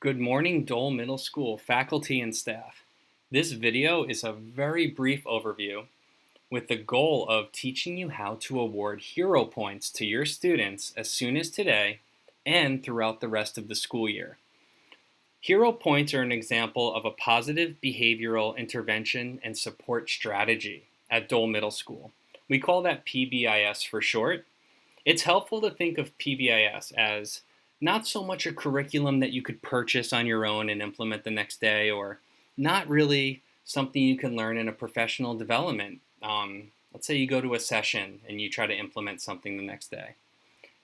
Good morning, Dole Middle School faculty and staff. This video is a very brief overview with the goal of teaching you how to award hero points to your students as soon as today and throughout the rest of the school year. Hero points are an example of a positive behavioral intervention and support strategy at Dole Middle School. We call that PBIS for short. It's helpful to think of PBIS as not so much a curriculum that you could purchase on your own and implement the next day, or not really something you can learn in a professional development. Let's say you go to a session and you try to implement something the next day.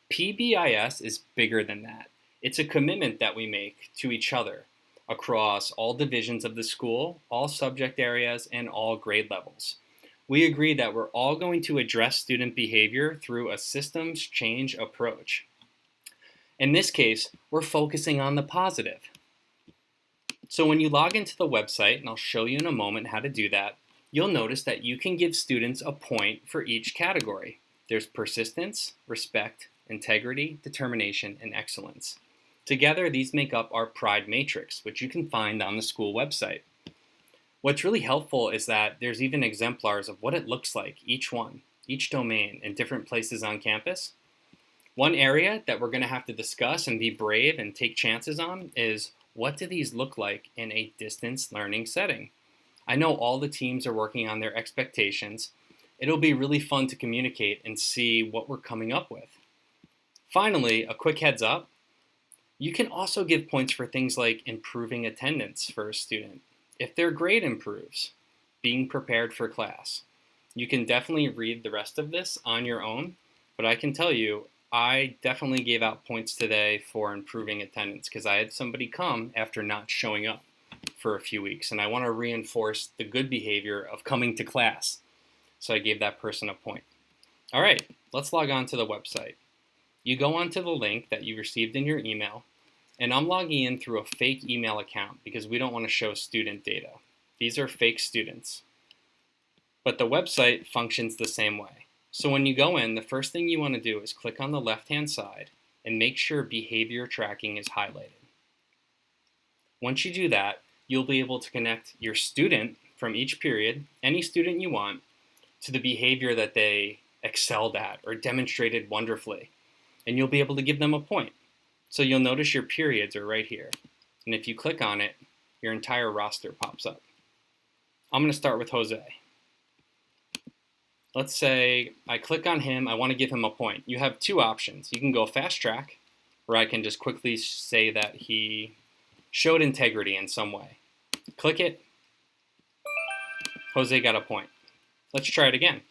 PBIS is bigger than that. It's a commitment that we make to each other across all divisions of the school, all subject areas, and all grade levels. We agree that we're all going to address student behavior through a systems change approach. In this case, we're focusing on the positive. So when you log into the website, and I'll show you in a moment how to do that, you'll notice that you can give students a point for each category. There's persistence, respect, integrity, determination, and excellence. Together, these make up our Pride Matrix, which you can find on the school website. What's really helpful is that there's even exemplars of what it looks like, each one, each domain, in different places on campus. One area that we're going to have to discuss and be brave and take chances on is, what do these look like in a distance learning setting? I know all the teams are working on their expectations. It'll be really fun to communicate and see what we're coming up with. Finally, a quick heads up. You can also give points for things like improving attendance for a student. If their grade improves, being prepared for class. You can definitely read the rest of this on your own, but I can tell you, I definitely gave out points today for improving attendance because I had somebody come after not showing up for a few weeks, and I want to reinforce the good behavior of coming to class. So I gave that person a point. All right, let's log on to the website. You go onto the link that you received in your email, and I'm logging in through a fake email account because we don't want to show student data. These are fake students. But the website functions the same way. So when you go in, the first thing you want to do is click on the left-hand side and make sure behavior tracking is highlighted. Once you do that, you'll be able to connect your student from each period, any student you want, to the behavior that they excelled at or demonstrated wonderfully. And you'll be able to give them a point. So you'll notice your periods are right here. And if you click on it, your entire roster pops up. I'm going to start with Jose. Let's say I click on him, I want to give him a point. You have two options. You can go fast track, where I can just quickly say that he showed integrity in some way. Click it, Jose got a point. Let's try it again.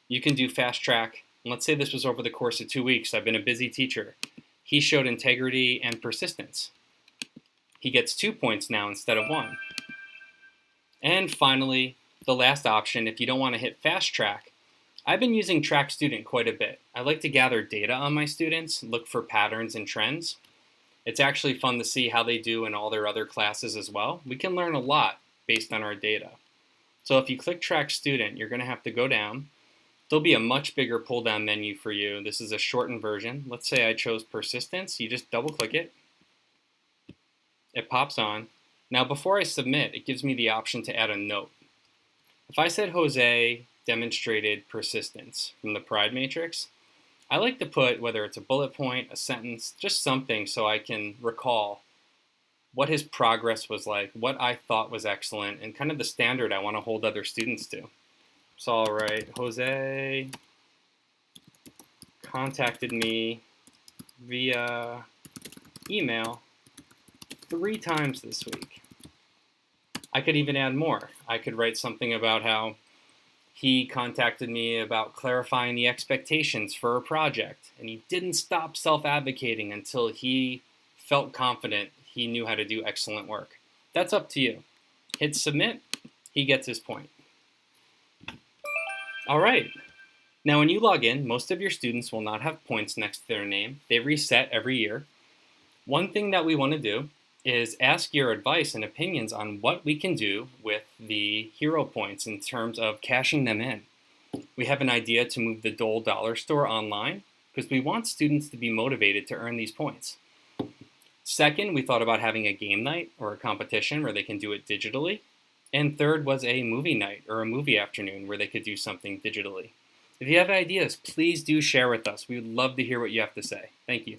You can do fast track, and let's say this was over the course of 2 weeks. I've been a busy teacher. He showed integrity and persistence. He gets 2 points now instead of 1. And finally, the last option, if you don't want to hit fast track, I've been using Track Student quite a bit. I like to gather data on my students, look for patterns and trends. It's actually fun to see how they do in all their other classes as well. We can learn a lot based on our data. So if you click Track Student, you're going to have to go down. There'll be a much bigger pull-down menu for you. This is a shortened version. Let's say I chose persistence. You just double-click it. It pops on. Now before I submit, it gives me the option to add a note. If I said Jose demonstrated persistence from the Pride Matrix, I like to put, whether it's a bullet point, a sentence, just something so I can recall what his progress was like, what I thought was excellent, and kind of the standard I want to hold other students to. So I'll write, Jose contacted me via email 3 times this week. I could even add more. I could write something about how he contacted me about clarifying the expectations for a project, and he didn't stop self-advocating until he felt confident he knew how to do excellent work. That's up to you. Hit submit, he gets his point. All right. Now when you log in, most of your students will not have points next to their name. They reset every year. One thing that we want to do is ask your advice and opinions on what we can do with the hero points in terms of cashing them in. We have an idea to move the Dole Dollar Store online because we want students to be motivated to earn these points. Second, we thought about having a game night or a competition where they can do it digitally. And third was a movie night or a movie afternoon where they could do something digitally. If you have ideas, please do share with us. We would love to hear what you have to say. Thank you.